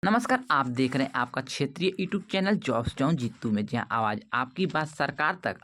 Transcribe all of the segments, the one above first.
नमस्कार, आप देख रहे हैं आपका क्षेत्रीय यूट्यूब चैनल जॉब्स जॉन जीतू में, जहां आवाज़ आपकी बात सरकार तक।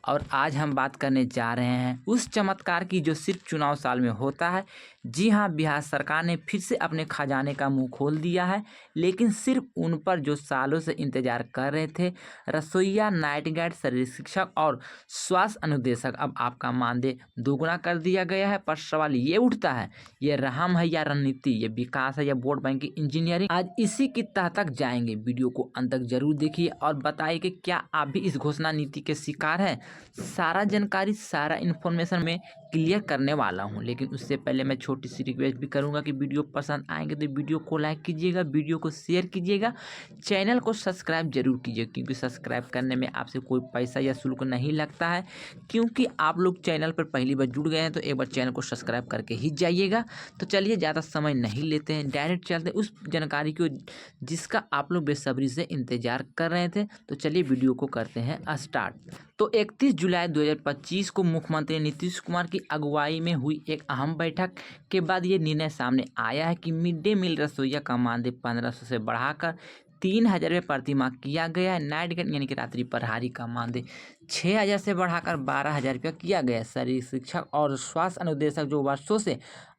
और आज हम बात करने जा रहे हैं उस चमत्कार की जो सिर्फ चुनाव साल में होता है। जी हां, बिहार सरकार ने फिर से अपने खजाने का मुंह खोल दिया है, लेकिन सिर्फ उन पर जो सालों से इंतजार कर रहे थे। रसोइया, नाइट गार्ड, शरीर शिक्षक और स्वास्थ्य अनुदेशक, अब आपका मानदेय दोगुना कर दिया गया है। पर सवाल ये उठता है, ये रहम है या रणनीति, ये विकास है या वोट बैंक की इंजीनियरिंग? आज इसी की तह तक जाएंगे। वीडियो को अंत तक जरूर देखिए और बताइए कि क्या आप भी इस घोषणा नीति के शिकार हैं। सारा जानकारी, सारा इन्फॉर्मेशन में क्लियर करने वाला हूं, लेकिन उससे पहले मैं छोटी सी रिक्वेस्ट भी करूंगा कि वीडियो पसंद आएंगे तो वीडियो को लाइक कीजिएगा, वीडियो को शेयर कीजिएगा, चैनल को सब्सक्राइब जरूर कीजिए, क्योंकि सब्सक्राइब करने में आपसे कोई पैसा या शुल्क नहीं लगता है। क्योंकि आप लोग चैनल पर पहली बार जुड़ गए हैं तो एक बार चैनल को सब्सक्राइब करके ही जाइएगा। तो चलिए, ज़्यादा समय नहीं लेते हैं, डायरेक्ट चलते हैं उस जानकारी को जिसका आप लोग बेसब्री से इंतजार कर रहे थे। तो चलिए वीडियो को करते हैं स्टार्ट। तो 31 जुलाई 2025 को मुख्यमंत्री नीतीश कुमार की अगुवाई में हुई एक अहम बैठक के बाद ये निर्णय सामने आया है कि मिड डे मील रसोइया का मानदेय 1500 से बढ़ाकर 3000 रुपये प्रति माह किया गया है। नाइट गार्ड यानी कि रात्रि प्रहरी का मानदेय 6000 से बढ़ाकर 12000 रुपया किया गया है। शरीर शिक्षक और स्वास्थ्य अनुदेशक जो वर्षों से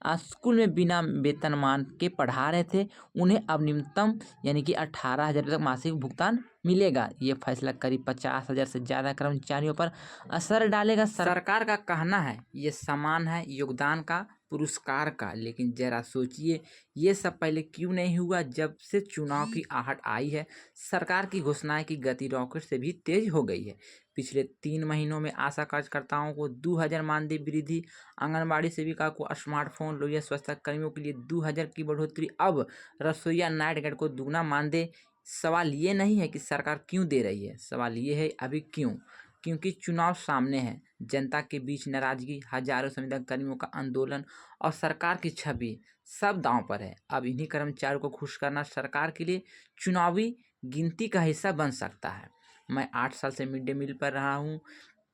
स्कूल में बिना वेतनमान के पढ़ा रहे थे, उन्हें अब न्यूनतम यानी कि 18,000 रुपये तक मासिक भुगतान मिलेगा। ये फैसला करीब 50,000 से ज़्यादा कर्मचारियों पर असर डालेगा। सरकार का कहना है ये समान है योगदान का, पुरस्कार का। लेकिन जरा सोचिए, ये सब पहले क्यों नहीं हुआ? जब से चुनाव की आहट आई है, सरकार की घोषणाएं की गति रॉकेट से भी तेज हो गई है। पिछले 3 महीनों में आशा कार्यकर्ताओं को 2000 मानदेय वृद्धि, आंगनबाड़ी सेविका को स्मार्टफोन, लोहिया स्वच्छता कर्मियों के लिए 2000 की बढ़ोतरी, अब रसोइया नाइट गार्ड को दुगना मानदेय। सवाल ये नहीं है कि सरकार क्यों दे रही है, सवाल ये है अभी क्यों। क्योंकि चुनाव सामने है, जनता के बीच नाराजगी, हजारों संविदा कर्मियों का आंदोलन और सरकार की छवि सब दांव पर है। अब इन्हीं कर्मचारियों को खुश करना सरकार के लिए चुनावी गिनती का हिस्सा बन सकता है। मैं 8 साल से मिड डे मील पर रहा हूँ।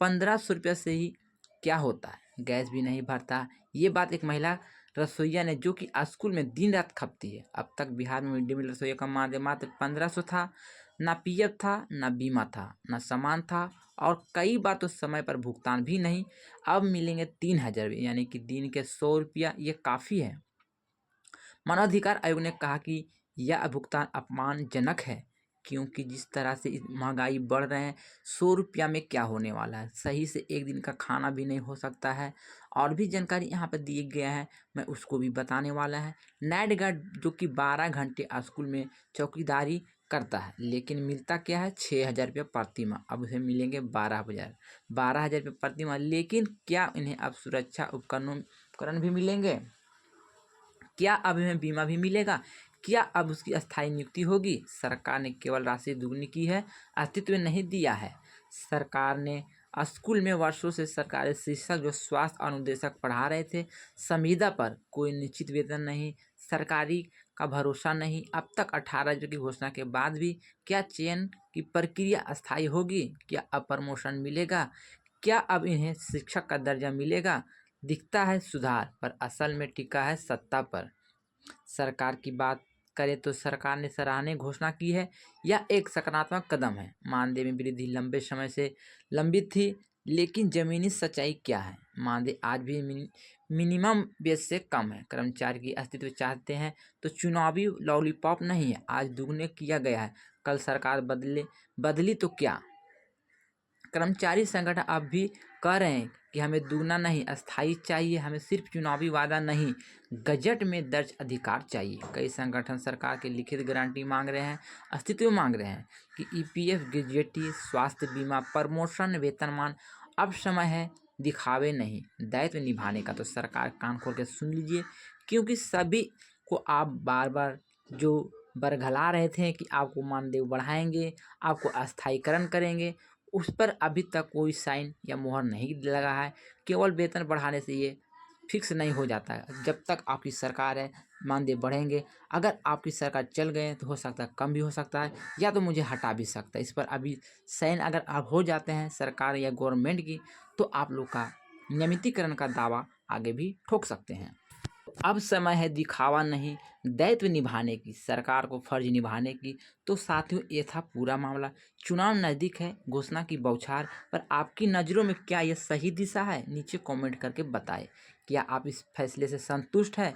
1500 रुपये से ही क्या होता है, गैस भी नहीं भरता। ये बात एक महिला रसोइया ने, जो कि स्कूल में दिन रात खपती है। अब तक बिहार में मिड डे मील रसोइया का मानदेय मात्र 1500 था। ना पीएफ था, ना बीमा था, ना सामान था, और कई बार तो समय पर भुगतान भी नहीं। अब मिलेंगे 3000, यानी कि दिन के 100 रुपया। ये काफ़ी है। मानवाधिकार आयोग ने कहा कि यह भुगतान अपमानजनक है, क्योंकि जिस तरह से महंगाई बढ़ रहे हैं, 100 रुपया में क्या होने वाला है? सही से एक दिन का खाना भी नहीं हो सकता है। और भी जानकारी यहाँ पर दी गया है, मैं उसको भी बताने वाला है। नाइट गार्ड जो कि 12 घंटे स्कूल में चौकीदारी करता है, लेकिन मिलता क्या है? 6000 रुपया प्रति माह। अब उसे मिलेंगे 12,000 रुपये प्रति माह। लेकिन क्या इन्हें अब सुरक्षा उपकरण भी मिलेंगे? क्या अब इन्हें बीमा भी मिलेगा? क्या अब उसकी अस्थायी नियुक्ति होगी? सरकार ने केवल राशि दुगनी की है, अस्तित्व नहीं दिया है। सरकार ने स्कूल में वर्षों से सरकारी शिक्षक जो स्वास्थ्य अनुदेशक पढ़ा रहे थे, संविदा पर कोई निश्चित वेतन नहीं, सरकारी का भरोसा नहीं। अब तक 18 की घोषणा के बाद भी क्या चयन की प्रक्रिया अस्थायी होगी? क्या अब प्रमोशन मिलेगा? क्या अब इन्हें शिक्षक का दर्जा मिलेगा? दिखता है सुधार, पर असल में टिका है सत्ता पर। सरकार की बात करें तो सरकार ने सराहनीय घोषणा की है। यह एक सकारात्मक कदम है। मानदेय में वृद्धि लंबे समय से लंबित थी, लेकिन जमीनी सच्चाई क्या है? मानदेय आज भी मिनिमम वेज से कम है। कर्मचारी की अस्तित्व चाहते हैं तो चुनावी लॉलीपॉप नहीं है, आज दुगने किया गया है। कल सरकार बदली तो क्या? कर्मचारी संगठन अब भी कह रहे हैं कि हमें दुगना नहीं, अस्थायी चाहिए। हमें सिर्फ चुनावी वादा नहीं, गजट में दर्ज अधिकार चाहिए। कई संगठन सरकार की लिखित गारंटी मांग रहे हैं, अस्तित्व मांग रहे हैं कि ईपीएफ, ग्रेच्युटी, स्वास्थ्य बीमा, प्रमोशन, वेतनमान। अब समय है दिखावे नहीं, दायित्व निभाने का। तो सरकार कान खोल के सुन लीजिए, क्योंकि सभी को आप बार बार जो बरगला रहे थे कि आपको मानदेय बढ़ाएंगे, आपको अस्थायीकरण करेंगे, उस पर अभी तक कोई साइन या मुहर नहीं लगा है। केवल वेतन बढ़ाने से ये फिक्स नहीं हो जाता है। जब तक आपकी सरकार है, मानदेय बढ़ेंगे। अगर आपकी सरकार चल गए तो हो सकता है कम भी हो सकता है, या तो मुझे हटा भी सकता है। इस पर अभी साइन अगर आप हो जाते हैं सरकार या गवर्नमेंट की, तो आप लोग का नियमितीकरण का दावा आगे भी ठोक सकते हैं। अब समय है दिखावा नहीं, दायित्व निभाने की, सरकार को फर्ज निभाने की। तो साथियों, ये था पूरा मामला। चुनाव नज़दीक है, घोषणा की बौछार, पर आपकी नज़रों में क्या ये सही दिशा है? नीचे कमेंट करके बताएं। क्या आप इस फैसले से संतुष्ट हैं?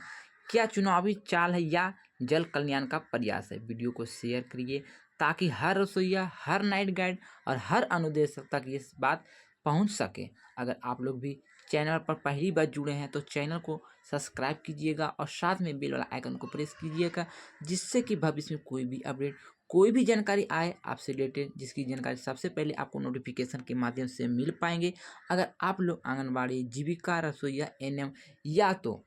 क्या चुनावी चाल है या जल कल्याण का प्रयास है? वीडियो को शेयर करिए ताकि हर रसोइया, हर नाइट गाइड और हर अनुदेशक तक ये बात पहुंच सके। अगर आप लोग भी चैनल पर पहली बार जुड़े हैं तो चैनल को सब्सक्राइब कीजिएगा और साथ में बेल वाला आइकन को प्रेस कीजिएगा, जिससे कि भविष्य में कोई भी अपडेट, कोई भी जानकारी आए आपसे रिलेटेड, जिसकी जानकारी सबसे पहले आपको नोटिफिकेशन के माध्यम से मिल पाएंगे। अगर आप लोग आंगनबाड़ी, जीविका, रसोइया, एनएम या तो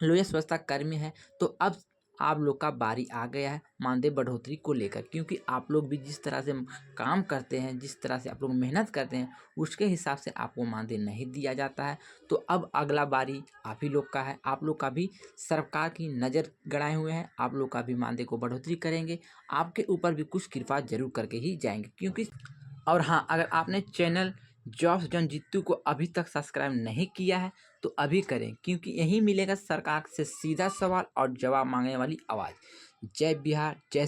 लोहिया स्वच्छता कर्मी है, तो अब आप लोग का बारी आ गया है मानदेय बढ़ोतरी को लेकर, क्योंकि आप लोग भी जिस तरह से काम करते हैं, जिस तरह से आप लोग मेहनत करते हैं, उसके हिसाब से आपको मानदेय नहीं दिया जाता है। तो अब अगला बारी आप ही लोग का है। आप लोग का भी सरकार की नज़र गड़ाए हुए हैं, आप लोग का भी मानदेय को बढ़ोतरी करेंगे। आपके ऊपर भी कुछ कृपा जरूर करके ही जाएंगे, क्योंकि और हाँ, अगर आपने चैनल जॉब्स जॉन जीतू को अभी तक सब्सक्राइब नहीं किया है तो अभी करें, क्योंकि यही मिलेगा सरकार से सीधा सवाल और जवाब मांगने वाली आवाज़। जय बिहार, जय